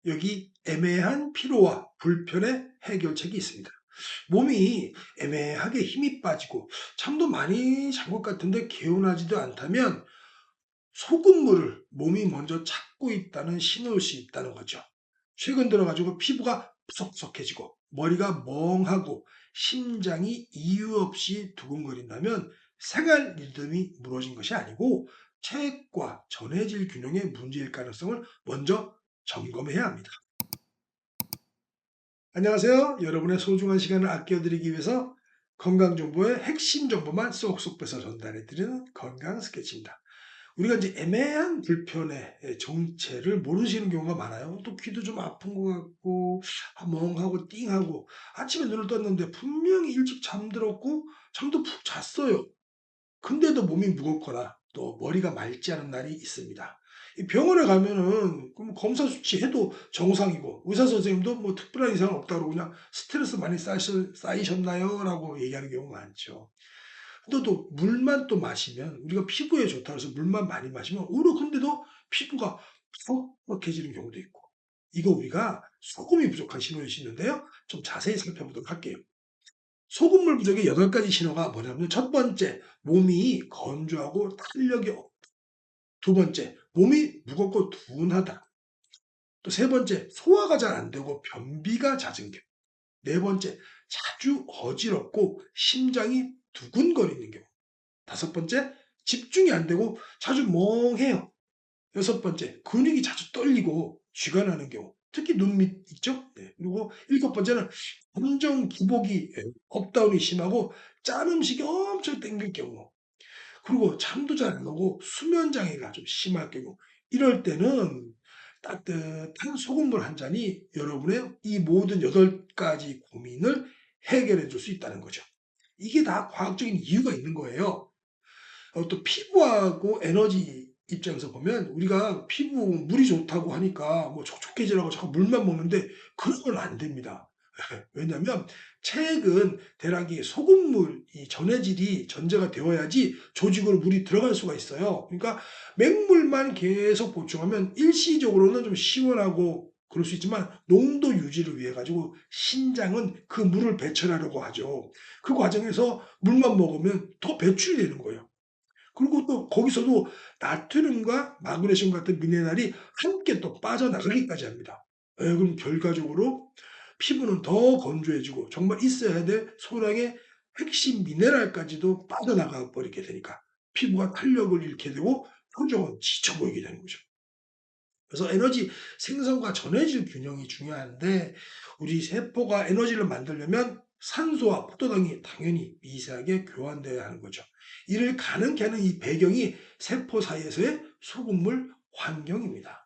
여기 애매한 피로와 불편의 해결책이 있습니다. 몸이 애매하게 힘이 빠지고 잠도 많이 잔 것 같은데 개운하지도 않다면 소금물을 몸이 먼저 찾고 있다는 신호일 수 있다는 거죠. 최근 들어 가지고 피부가 푸석푸석해지고 머리가 멍하고 심장이 이유 없이 두근거린다면 생활 리듬이 무너진 것이 아니고 체액과 전해질 균형의 문제일 가능성을 먼저 점검해야 합니다. 안녕하세요. 여러분의 소중한 시간을 아껴드리기 위해서 건강정보의 핵심 정보만 쏙쏙 빼서 전달해드리는 건강 스케치입니다. 우리가 이제 애매한 불편의 정체를 모르시는 경우가 많아요. 또 귀도 좀 아픈 것 같고, 멍하고 띵하고, 아침에 눈을 떴는데 분명히 일찍 잠들었고, 잠도 푹 잤어요. 근데도 몸이 무겁거나 또 머리가 맑지 않은 날이 있습니다. 이 병원에 가면은 그럼 검사 수치해도 정상이고 의사 선생님도 뭐 특별한 이상은 없다고 그냥 "스트레스 많이 쌓이셨나요?"라고 얘기하는 경우가 많죠. 근데 또 물만 또 마시면 우리가 피부에 좋다 그래서 물만 많이 마시면 오히려 근데도 피부가 퍽퍽해지는 경우도 있고 이거 우리가 소금이 부족한 신호일 수 있는데요. 좀 자세히 살펴보도록 할게요. 소금물 부족의 8가지 신호가 뭐냐면 첫 번째, 몸이 건조하고 탄력이 없다. 두 번째, 몸이 무겁고 둔하다. 또 세 번째, 소화가 잘 안 되고 변비가 잦은 경우. 네 번째, 자주 어지럽고 심장이 두근거리는 경우. 다섯 번째, 집중이 안 되고 자주 멍해요. 여섯 번째, 근육이 자주 떨리고 쥐가 나는 경우. 특히 눈 밑 있죠? 네. 그리고 일곱 번째는 감정 기복이 업다운이 심하고 짠 음식이 엄청 땡길 경우. 그리고 잠도 잘 안 오고 수면 장애가 좀 심할 경우. 이럴 때는 따뜻한 소금물 한 잔이 여러분의 이 모든 8가지 고민을 해결해 줄 수 있다는 거죠. 이게 다 과학적인 이유가 있는 거예요. 또 피부하고 에너지 입장에서 보면 우리가 피부 물이 좋다고 하니까 뭐 촉촉해지라고 자꾸 물만 먹는데 그런 건 안 됩니다. 왜냐하면 체액은 대략 소금물이 전해질이 전제가 되어야지 조직으로 물이 들어갈 수가 있어요. 그러니까 맹물만 계속 보충하면 일시적으로는 좀 시원하고 그럴 수 있지만 농도 유지를 위해 가지고 신장은 그 물을 배출하려고 하죠. 그 과정에서 물만 먹으면 더 배출이 되는 거예요. 그리고 또 거기서도 나트륨과 마그네슘 같은 미네랄이 함께 또 빠져나가기까지 합니다. 그럼 결과적으로 피부는 더 건조해지고 정말 있어야 될 소량의 핵심 미네랄까지도 빠져나가 버리게 되니까 피부가 탄력을 잃게 되고 표정은 지쳐 보이게 되는 거죠. 그래서 에너지 생성과 전해질 균형이 중요한데 우리 세포가 에너지를 만들려면 산소와 포도당이 당연히 미세하게 교환되어야 하는 거죠. 이를 가능케 하는 이 배경이 세포 사이에서의 소금물 환경입니다.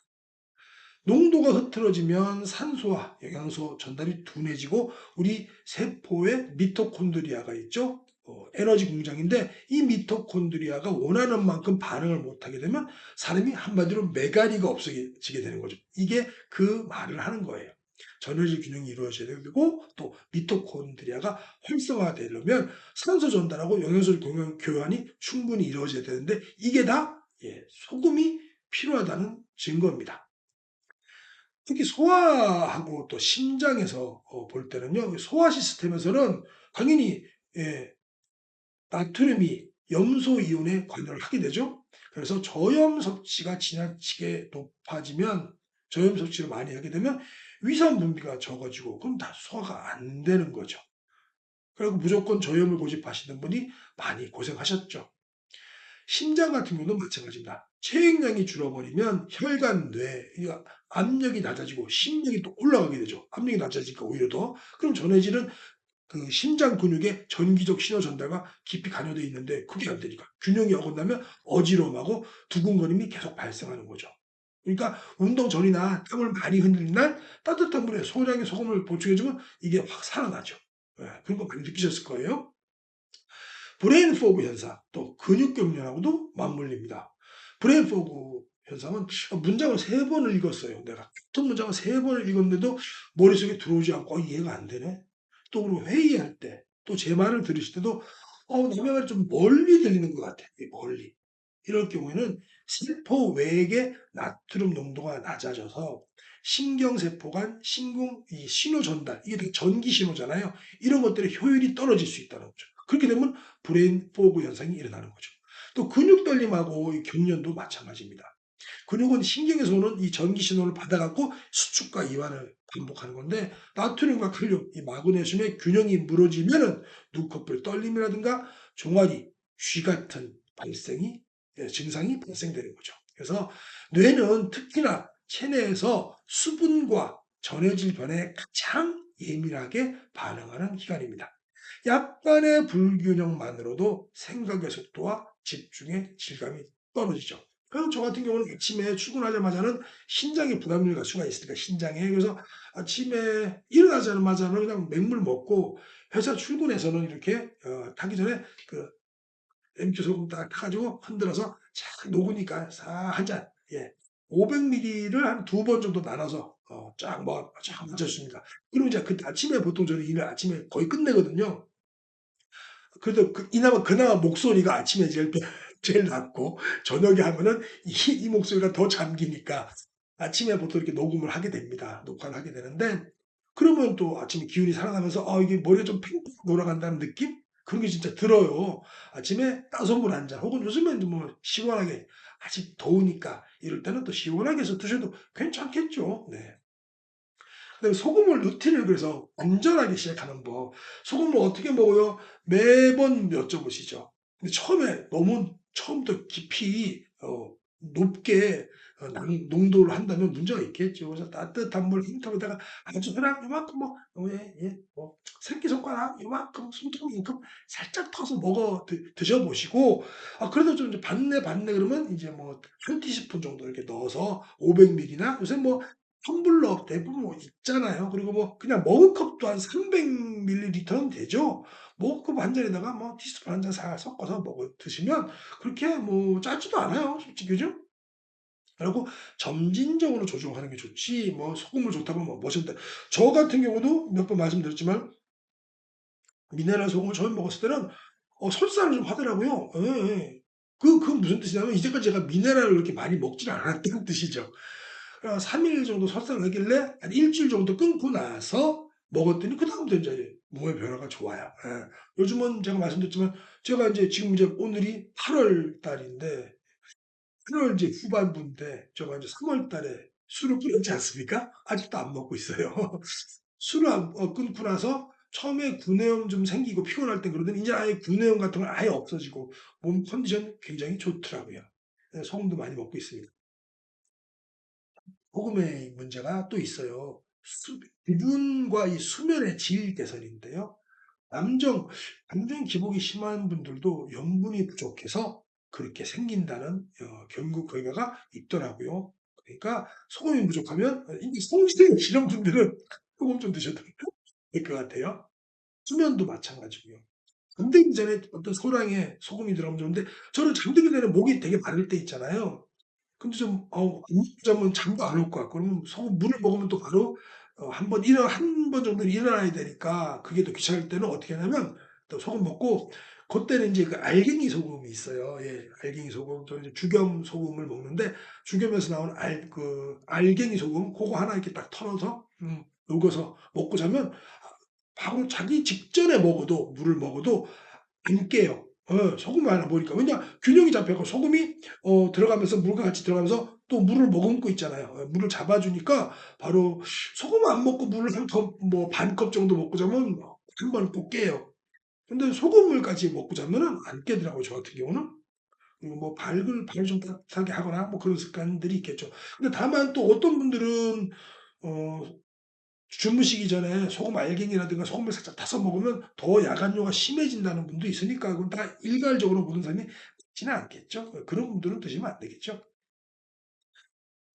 농도가 흐트러지면 산소와 영양소 전달이 둔해지고 우리 세포에 미토콘드리아가 있죠. 에너지 공장인데 이 미토콘드리아가 원하는 만큼 반응을 못하게 되면 사람이 한마디로 메가리가 없어지게 되는 거죠. 이게 그 말을 하는 거예요. 전해질 균형이 이루어져야 되고 또 미토콘드리아가 활성화되려면 산소 전달하고 영양소 교환이 충분히 이루어져야 되는데 이게 다 소금이 필요하다는 증거입니다. 특히 소화하고 또 심장에서 볼 때는요. 소화 시스템에서는 당연히 예 나트륨이 염소 이온에 관여를 하게 되죠. 그래서 저염 섭취가 지나치게 높아지면 저염 섭취를 많이 하게 되면 위산 분비가 적어지고 그럼 다 소화가 안 되는 거죠. 그리고 무조건 저염을 고집하시는 분이 많이 고생하셨죠. 심장 같은 경우도 마찬가지입니다. 체액량이 줄어버리면 혈관, 뇌, 이 압력이 낮아지고 심력이 또 올라가게 되죠. 압력이 낮아지니까 오히려 더. 그럼 전해질은 그 심장 근육의 전기적 신호 전달과 깊이 관여되어 있는데 그게 안 되니까 균형이 어긋나면 어지러움하고 두근거림이 계속 발생하는 거죠. 그러니까 운동 전이나 땀을 많이 흘리는 날 따뜻한 물에 소량의 소금을 보충해 주면 이게 확 살아나죠. 그런 거 많이 느끼셨을 거예요. 브레인 포그 현상, 또 근육 경련하고도 맞물립니다. 브레인 포그 현상은 문장을 3번을 읽었어요. 내가 같은 문장을 3번을 읽었는데도 머릿속에 들어오지 않고 이해가 안 되네. 또 그리고 회의할 때, 또 제 말을 들으실 때도 남의 말이 좀 멀리 들리는 것 같아. 멀리. 이럴 경우에는 세포 외액의 나트륨 농도가 낮아져서 신경세포 간 이 신호 전달, 이게 되게 전기 신호잖아요. 이런 것들의 효율이 떨어질 수 있다는 거죠. 그렇게 되면 브레인 포그 현상이 일어나는 거죠. 또 근육 떨림하고 이 경련도 마찬가지입니다. 근육은 신경에서 오는 이 전기 신호를 받아갖고 수축과 이완을 반복하는 건데, 나트륨과 칼륨, 이 마그네슘의 균형이 무너지면은 눈꺼풀 떨림이라든가 종아리, 쥐 같은 증상이 발생되는 거죠. 그래서 뇌는 특히나 체내에서 수분과 전해질 변화에 가장 예민하게 반응하는 기관입니다. 약간의 불균형만으로도 생각의 속도와 집중의 질감이 떨어지죠. 그래서 저 같은 경우는 아침에 출근하자마자는 신장에 부담을 갈 수가 있으니까, 신장에. 그래서 아침에 일어나자마자는 그냥 맹물 먹고, 회사 출근해서는 이렇게 타기 전에 그 MQ 소금 딱 타가지고 흔들어서 쫙 녹으니까 싹 한 잔, 예, 500ml를 한 2번 정도 나눠서 쫙 마셨습니다. 그리고 이제 그 아침에 보통 저는 일을 아침에 거의 끝내거든요. 그래도 그나마 목소리가 아침에 제일 낫고, 저녁에 하면은 이 목소리가 더 잠기니까 아침에 보통 이렇게 녹음을 하게 됩니다. 녹화를 하게 되는데, 그러면 또 아침에 기운이 살아나면서 이게 머리가 좀 팽팽 돌아간다는 느낌? 그런 게 진짜 들어요. 아침에 따숩 물 한 잔, 혹은 요즘엔 뭐 시원하게, 아직 더우니까 이럴 때는 또 시원하게 해서 드셔도 괜찮겠죠. 네. 그다음에 소금을 루틴을, 그래서 안전하게 시작하는 법. 소금을 어떻게 먹어요? 매번 여쭤보시죠. 근데 처음부터 깊이 높게 농도를 한다면 문제가 있겠죠. 그래서 따뜻한 물 흰통에다가 아주 그냥 요만큼, 뭐 새끼손가락 요만큼, 손톱만큼 살짝 터서 드셔보시고, 그래도 좀 이제 반내 그러면 이제 뭐 한 티스푼 정도 이렇게 넣어서 500ml나, 요새 뭐 텀블러 대부분 뭐 있잖아요. 그리고 뭐 그냥 머그컵도 한 300ml는 되죠. 머그컵 한 잔에다가 뭐 티스푼 한 잔 섞어서 드시면 그렇게 뭐 짜지도 않아요, 솔직히. 그죠? 그리고 점진적으로 조정하는 게 좋지, 뭐 소금을 좋다고 뭐 멋있다. 저 같은 경우도 몇 번 말씀드렸지만, 미네랄 소금을 처음 먹었을 때는 설사를 좀 하더라고요. 예. 그건 무슨 뜻이냐면, 이제까지 제가 미네랄을 그렇게 많이 먹지를 않았다는 뜻이죠. 3일 정도 설사를 하길래 한 1주일 정도 끊고 나서 먹었더니 그다음부터 인제 몸의 변화가 좋아요. 예. 요즘은 제가 말씀드렸지만, 제가 인제 지금 이제 오늘이 8월 달인데, 8월 이제 후반부인데, 제가 이제 3월 달에 술을 끊었지 않습니까? 아직도 안 먹고 있어요. 술을 끊고 나서 처음에 구내염 좀 생기고 피곤할 땐 그러더니 인제 아예 구내염 같은 건 아예 없어지고 몸 컨디션 굉장히 좋더라고요. 예, 소금도 많이 먹고 있습니다. 복음의 문제가 또 있어요. 기분과 이 수면의 질 개선인데요. 남정 감정 기복이 심한 분들도 염분이 부족해서 그렇게 생긴다는 연구 결과가 있더라고요. 그러니까 소금이 부족하면, 이 성질이 이런 분들은 소금 좀 드셔도 될 것 같아요. 수면도 마찬가지고요. 잠들기 전에 어떤 소량의 소금이 들어가면 좋은데, 저는 잠들기 전에 목이 되게 마를 때 있잖아요. 근데 좀 안 먹고 자면 잠도 안 올 것 같고, 그러면 물을 먹으면 또 바로 한 번 정도는 일어나야 되니까, 그게 또 귀찮을 때는 어떻게 하냐면, 또 소금 먹고, 그때는 인제 그 알갱이 소금이 있어요. 예. 알갱이 소금. 저는 이제 죽염 소금을 먹는데, 죽염에서 나오는 알갱이 소금, 고거 하나 이렇게 딱 털어서 녹여서 먹고 자면, 바로 자기 직전에 물을 먹어도 안 깨요. 소금을 하나 먹으니까. 왜냐, 균형이 잡혀서 소금이 들어가면서, 물과 같이 들어가면서 또 물을 머금고 있잖아요. 물을 잡아주니까, 바로 소금 안 먹고 물을 한 컵, 뭐 반 컵 정도 먹고 자면 금방 또 깨요. 근데 소금물까지 먹고 자면은 안 깨더라고요, 저 같은 경우는. 그리고 뭐 발을 좀 따뜻하게 하거나 뭐 그런 습관들이 있겠죠. 근데 다만 또 어떤 분들은 어 주무시기 전에 소금 알갱이라든가 소금을 살짝 타서 먹으면 더 야간뇨가 심해진다는 분도 있으니까, 그건 다 일괄적으로 모든 사람이 그렇지는 않겠죠. 그런 분들은 드시면 안 되겠죠.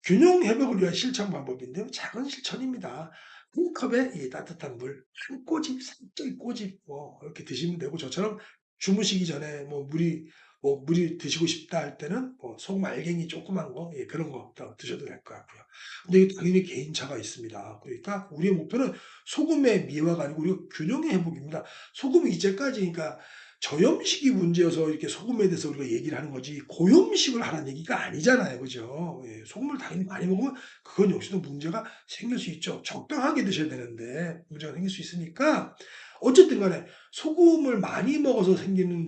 균형 회복을 위한 실천 방법인데요. 작은 실천입니다. 한 컵에 이 따뜻한 물 한 꼬집, 살짝 꼬집 이렇게 드시면 되고, 저처럼 주무시기 전에 물이 드시고 싶다 할 때는 뭐 소금 알갱이 조그만 거, 예, 그런 거 드셔도 될 것 같고요. 근데 이게 당연히 개인차가 있습니다. 그러니까 우리의 목표는 소금의 미화가 아니고 우리가 균형의 회복입니다. 소금이 이제까지, 그러니까 저염식이 문제여서 이렇게 소금에 대해서 우리가 얘기를 하는 거지 고염식을 하라는 얘기가 아니잖아요. 그죠? 예. 소금을 당연히 많이 먹으면 그건 역시도 문제가 생길 수 있죠. 적당하게 드셔야 되는데 문제가 생길 수 있으니까 어쨌든 간에 소금을 많이 먹어서 생기는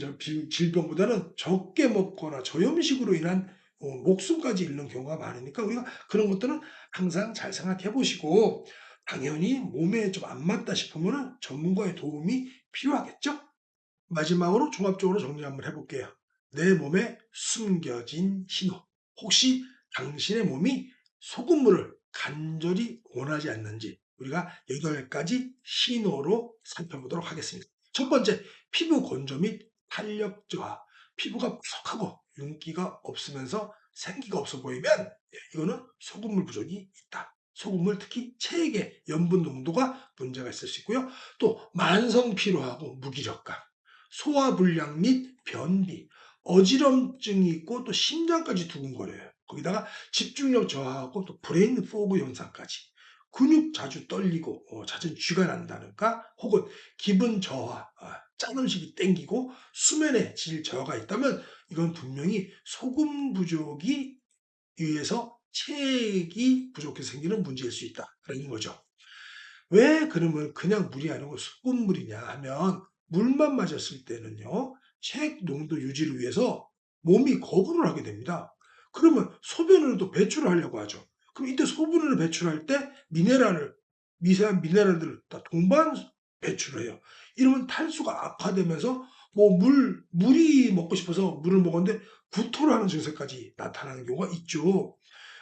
질병보다는 적게 먹거나 저염식으로 인한 목숨까지 잃는 경우가 많으니까 우리가 그런 것들은 항상 잘 생각해 보시고 당연히 몸에 좀 안 맞다 싶으면은 전문가의 도움이 필요하겠죠? 마지막으로 종합적으로 정리 한번 해 볼게요. 내 몸에 숨겨진 신호. 혹시 당신의 몸이 소금물을 간절히 원하지 않는지 우리가 8가지 신호로 살펴보도록 하겠습니다. 첫 번째, 피부 건조 및 탄력 저하. 피부가 푸석하고 윤기가 없으면서 생기가 없어 보이면 이거는 소금물 부족이 있다. 소금물 특히 체액의 염분 농도가 문제가 있을 수 있고요. 또 만성 피로하고 무기력감, 소화불량 및 변비, 어지럼증이 있고 또 심장까지 두근거려요. 거기다가 집중력 저하하고 또 브레인 포그 현상까지. 근육 자주 떨리고 잦은 쥐가 난다든가 혹은 기분 저하, 짠 음식이 땡기고 수면의 질 저하가 있다면 이건 분명히 소금 부족이 의해서 체액이 부족해서 생기는 문제일 수 있다라는 거죠. 왜 그러면 그냥 물이 아니고 소금물이냐 하면 물만 마셨을 때는요. 체액 농도 유지를 위해서 몸이 거부를 하게 됩니다. 그러면 소변으로도 배출을 하려고 하죠. 그럼 이때 소변으로 배출할 때 미네랄을 미세한 미네랄들을 다 동반 배출을 해요. 이러면 탈수가 악화되면서 뭐 물이 먹고 싶어서 물을 먹었는데 구토를 하는 증세까지 나타나는 경우가 있죠.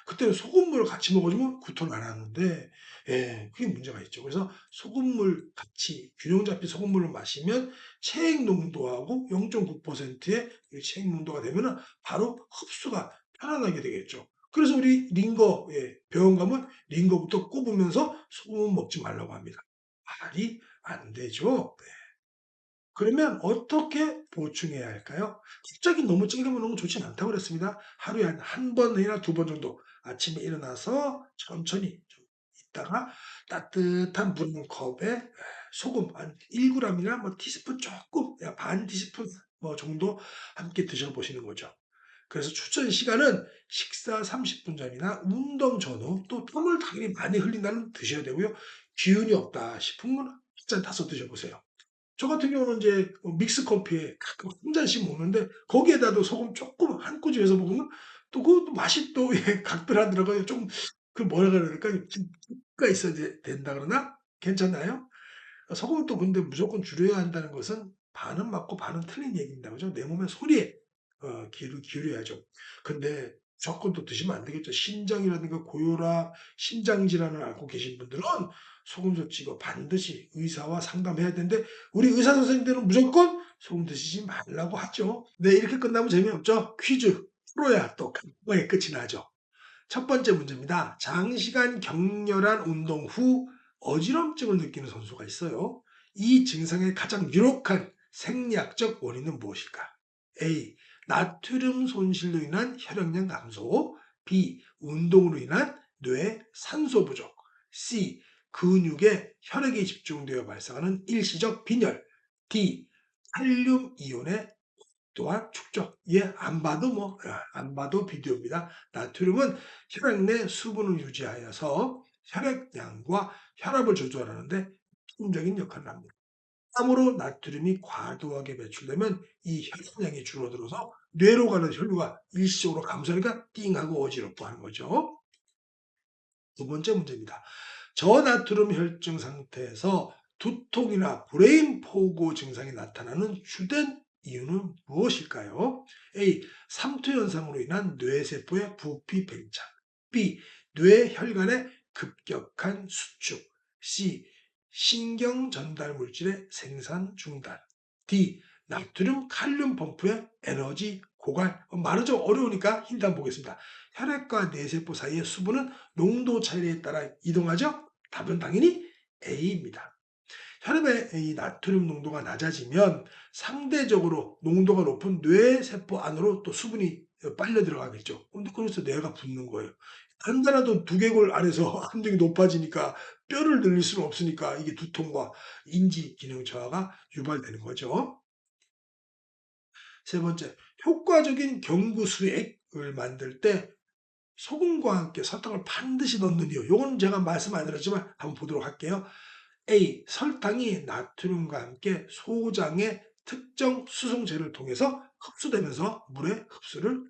그때는 소금물을 같이 먹어주면 구토를 안 하는데 예 그게 문제가 있죠. 그래서 소금물 같이 균형 잡힌 소금물을 마시면 체액 농도하고 0.9%의 이 체액 농도가 되면은 바로 흡수가 편안하게 되겠죠. 그래서 우리 링거 병원 가면 링거부터 꼽으면서 소금 먹지 말라고 합니다. 말이 안 되죠. 네. 그러면 어떻게 보충해야 할까요? 갑자기 너무 짜게 먹는 건 좋진 않다고 그랬습니다. 하루에 한 1 번이나 2번 정도 아침에 일어나서 천천히 좀 있다가 따뜻한 물 1 컵에 소금 한 1 g이나 뭐 티스푼 쪼끔 그냥 반 티스푼 뭐 정도 함께 드셔 보시는 거죠. 그래서 추천 시간은 식사 30분 전이나 운동 전후 또 땀을 당연히 많이 흘린다면 드셔야 되고요. 기운이 없다 싶으면 한 잔 타서 드셔 보세요. 저 같은 경우는 이제 믹스 커피에 가끔 한 잔씩 먹는데 거기에다도 소금 쪼끔 한 꼬집어서 먹으면 또 그것도 맛이 또 예 각별하더라고요. 좀 그 뭐라 그래야 될까? 좀 깊이가 있어야 된다 그러나? 괜찮나요? 소금을 또 근데 무조건 줄여야 한다는 것은 반은 맞고 반은 틀린 얘기입니다. 그죠? 내 몸의 소리에 귀를 기울여야죠. 근데 무조건 또 드시면 안 되겠죠. 신장이라든가 고혈압, 심장 질환을 앓고 계신 분들은 소금 섭취 이거 반드시 의사와 상담해야 되는데 우리 의사 선생님들은 무조건 소금 드시지 말라고 하죠. 네, 이렇게 끝나면 재미없죠. 퀴즈 풀어야 또 간단하게 끝이 나죠. 첫 번째 문제입니다. 장시간 격렬한 운동 후 어지럼증을 느끼는 선수가 있어요. 이 증상의 가장 유력한 생리학적 원인은 무엇일까? A. 나트륨 손실로 인한 혈액량 감소. B. 운동으로 인한 뇌 산소 부족. C. 근육에 혈액이 집중되어 발생하는 일시적 빈혈. D. 칼륨 이온의 또한 축적. 예, 안 봐도 안 봐도 비디오입니다. 나트륨은 혈액 내 수분을 유지하여서 혈액량과 혈압을 조절하는데 핵심적인 역할을 합니다. 땀으로 나트륨이 과도하게 배출되면 이 혈액량이 줄어들어서 뇌로 가는 혈류가 일시적으로 감소하니까 띵하고 어지럽고 하는 거죠. 두 번째 문제입니다. 저나트륨 혈증 상태에서 두통이나 브레인 포고 증상이 나타나는 주된 이유는 무엇일까요? A. 삼투 현상으로 인한 뇌세포의 부피 팽창. B. 뇌혈관의 급격한 수축. C. 신경 전달 물질의 생산 중단. D. 나트륨 칼륨 펌프의 에너지 고갈. 말은 좀 어려우니까 힌트 한번 보겠습니다. 혈액과 뇌세포 사이의 수분은 농도 차이에 따라 이동하죠? 답은 당연히 A입니다. 혈압의 이 나트륨 농도가 낮아지면 상대적으로 농도가 높은 뇌세포 안으로 또 수분이 빨려 들어가겠죠. 근데 그래서 뇌가 붓는 거예요. 단단하던 두개골 안에서 함정이 높아지니까 뼈를 늘릴 수는 없으니까 이게 두통과 인지 기능 저하가 유발되는 거죠. 세 번째, 효과적인 경구 수액을 만들 때 소금과 함께 설탕을 반드시 넣는 이유. 요거는 제가 말씀 안 드렸지만 한번 보도록 할게요. A. 설탕이 나트륨과 함께 소장의 특정 수송체를 통해서 흡수되면서 물의 흡수를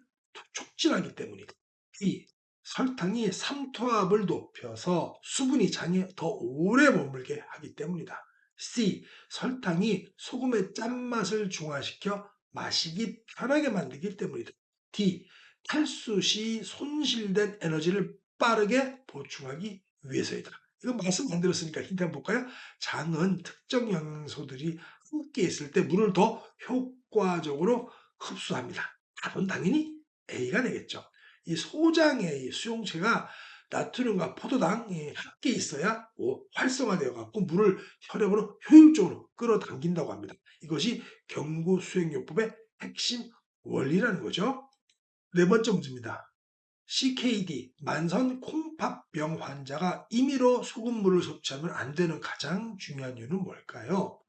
촉진하기 때문이다. B. 설탕이 삼투압을 높여서 수분이 장에 더 오래 머물게 하기 때문이다. C. 설탕이 소금의 짠맛을 중화시켜 마시기 편하게 만들기 때문이다. D. 탈수 시 손실된 에너지를 빠르게 보충하기 위해서이다. 이거 말씀 안 드렸으니까 힌트 한번 볼까요? 장은 특정 영양소들이 함께 있을 때 물을 더 효과적으로 흡수합니다. 답은 당연히 A가 되겠죠. 이 소장의 이 수용체가 나트륨과 포도당이 함께 있어야 활성화되어 갖고 물을 혈액으로 효율적으로 끌어당긴다고 합니다. 이것이 경구 수행요법의 핵심 원리라는 거죠. 네 번째 문제입니다. CKD, 만성 콩팥병 환자가 임의로 소금물을 섭취하면 안 되는 가장 중요한 이유는 뭘까요?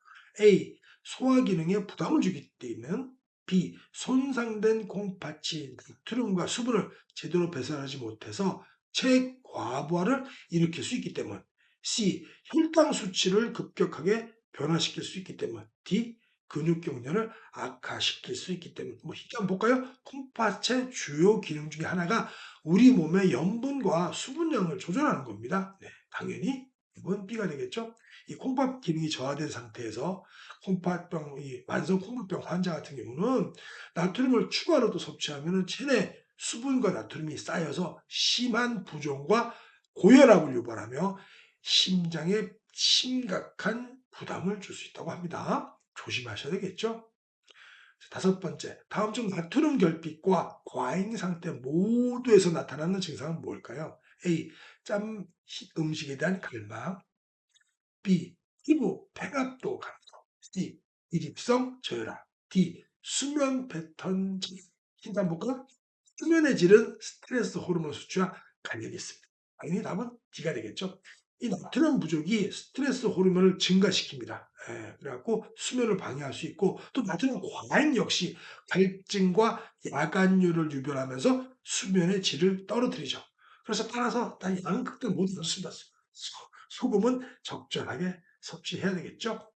A. 소화 기능에 부담을 주기 때문에. B. 손상된 콩팥이 나트륨과 수분을 제대로 배설하지 못해서 체과부하를 일으킬 수 있기 때문. C. 혈당 수치를 급격하게 변화시킬 수 있기 때문. D. 근육 경련을 악화시킬 수 있기 때문. 힌트 한번 볼까요? 콩팥의 주요 기능 중에 하나가 우리 몸의 염분과 수분량을 조절하는 겁니다. 네, 당연히 이번 B가 되겠죠. 이 콩팥 기능이 저하된 상태에서 콩팥병, 이 만성 콩팥병 환자 같은 경우는 나트륨을 추가로도 섭취하면 체내 수분과 나트륨이 쌓여서 심한 부종과 고혈압을 유발하며 심장에 심각한 부담을 줄 수 있다고 합니다. 조심하셔야 되겠죠. 다섯 번째, 다음 중 나트륨 결핍과 과잉 상태 모두에서 나타나는 증상은 뭘까요? A. 짠 음식에 대한 갈망. B. 피부 백압도 감소. C. 일입성 저혈압. D. 수면 패턴 증. 힌트 한번 볼까? 수면의 질은 스트레스 호르몬 수치와 관련이 있습니다. 당연히 답은 D가 되겠죠. 이 나트륨 부족이 스트레스 호르몬을 증가시킵니다. 그래갖고 수면을 방해할 수 있고 또 나트륨 과잉 역시 갈증과 야간율을 유발하면서 수면의 질을 떨어뜨리죠. 그래서 따라서 다 양극들 모두 좋습니다. 소금은 적절하게 섭취해야 되겠죠.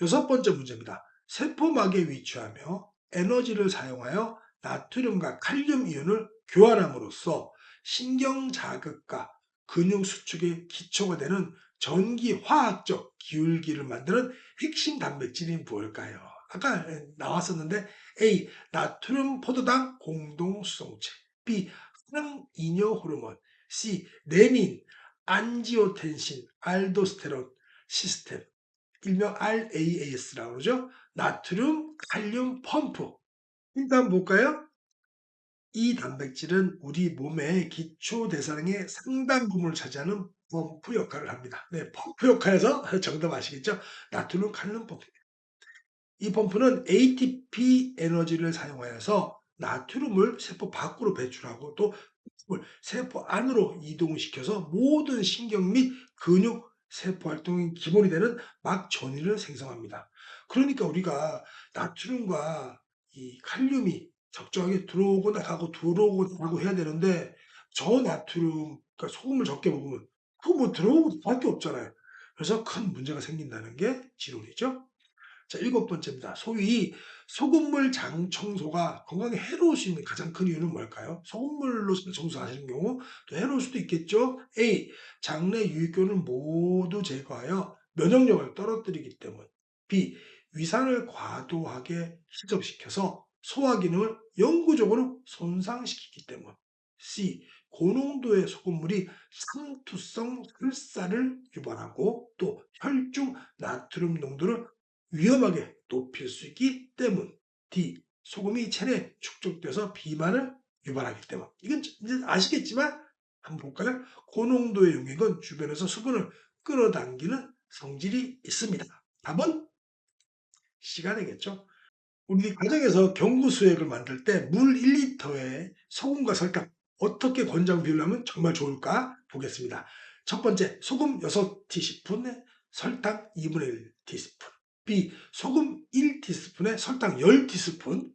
여섯 번째 문제입니다. 세포막에 위치하며 에너지를 사용하여 나트륨과 칼륨 이온을 교환함으로써 신경 자극과 근육 수축의 기초가 되는 전기화학적 기울기를 만드는 핵심 단백질이 무엇일까요? 아까 나왔었는데 A. 나트륨 포도당 공동수송체. B. 항이뇨 호르몬. C. 레닌, 안지오텐신, 알도스테론 시스템. 일명 RAAS라고 그러죠. 나트륨, 칼륨 펌프. 일단 볼까요? 이 단백질은 우리 몸의 기초 대사량의 상당 부분을 차지하는 펌프 역할을 합니다. 네, 펌프 역할에서 정답 아시겠죠? 나트륨, 칼륨 펌프. 이 펌프는 ATP 에너지를 사용하여서 나트륨을 세포 밖으로 배출하고 또 세포 안으로 이동시켜서 모든 신경 및 근육 세포 활동의 기본이 되는 막 전이를 생성합니다. 그러니까 우리가 나트륨과 이 칼륨이 적정하게 들어오고 나가고 들어오고 나가고 해야 되는데 저나트륨, 그러니까 소금을 적게 먹으면 그거 뭐 들어오고 밖에 없잖아요. 그래서 큰 문제가 생긴다는 게 지론이죠. 자, 일곱 번째입니다. 소위 소금물 장 청소가 건강에 해로울 수 있는 가장 큰 이유는 뭘까요? 소금물로 청소하시는 경우 또 해로울 수도 있겠죠. A. 장내 유익균을 모두 제거하여 면역력을 떨어뜨리기 때문. B. 위산을 과도하게 희석시켜서 소화 기능을 영구적으로 손상시키기 때문. C. 고농도의 소금물이 상투성 혈사를 유발하고 또 혈중 나트륨 농도를 위험하게 높일 수 있기 때문. D. 소금이 체내에 축적돼서 비만을 유발하기 때문. 이건 이제 아시겠지만 한번 볼까요? 고농도의 용액은 주변에서 수분을 끌어당기는 성질이 있습니다. 답은 C가 되겠죠. 우리 가정에서 경구 수액을 만들 때 물 1리터에 소금과 설탕 어떻게 권장 비율로 하면 정말 좋을까 보겠습니다. 첫 번째, 소금 6티스푼에 설탕 2분의 1티스푼. B. 소금 1티스푼에 설탕 10티스푼.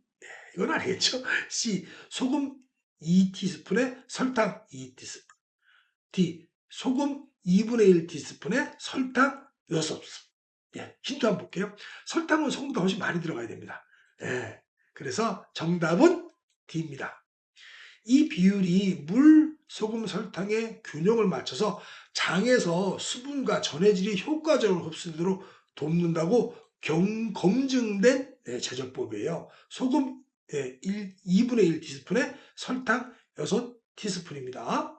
이건 아니겠죠? C. 소금 2티스푼에 설탕 2티스푼. D. 소금 2분의 1 티스푼에 설탕 6스푼. 예, 힌트 한번 볼게요. 설탕은 소금보다 훨씬 많이 들어가야 됩니다. 예, 그래서 정답은 D입니다. 이 비율이 물, 소금, 설탕의 균형을 맞춰서 장에서 수분과 전해질이 효과적으로 흡수되도록 돕는다고 검증된 제조법이에요. 소금 2분의 1 티스푼에 설탕 6티스푼입니다.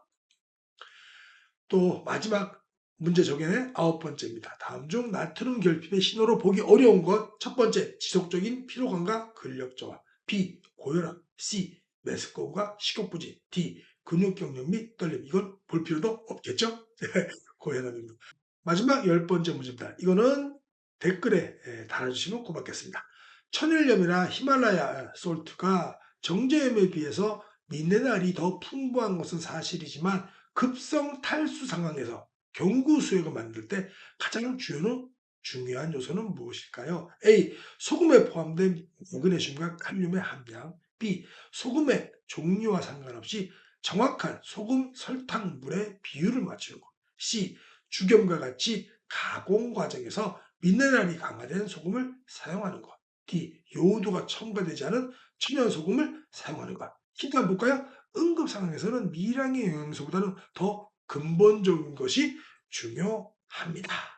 또 마지막 문제 적용의 9번째입니다. 다음 중 나트륨 결핍의 신호로 보기 어려운 것. 첫 번째, 지속적인 피로감과 근력 저하. B. 고혈압. C. 메스꺼움과 식욕부진. D. 근육경련 및 떨림. 이건 볼 필요도 없겠죠? 고혈압입니다. 마지막 10번째 문제입니다. 이거는 댓글에 달아주시면 고맙겠습니다. 천일염이나 히말라야 솔트가 정제염에 비해서 미네랄이 더 풍부한 것은 사실이지만 급성 탈수 상황에서 경구 수액을 만들 때 가장 중요한 요소는 무엇일까요? A. 소금에 포함된 마그네슘과 칼륨의 함량. B. 소금의 종류와 상관없이 정확한 소금, 설탕, 물의 비율을 맞추는 것. C. 죽염과 같이 가공 과정에서 미네랄이 강화된 소금을 사용하는 것. D. 요오드가 첨가되지 않은 천연 소금을 사용하는 것. 힌트 한번 볼까요? 응급 상황에서는 미량의 영양소보다는 더 근본적인 것이 중요합니다.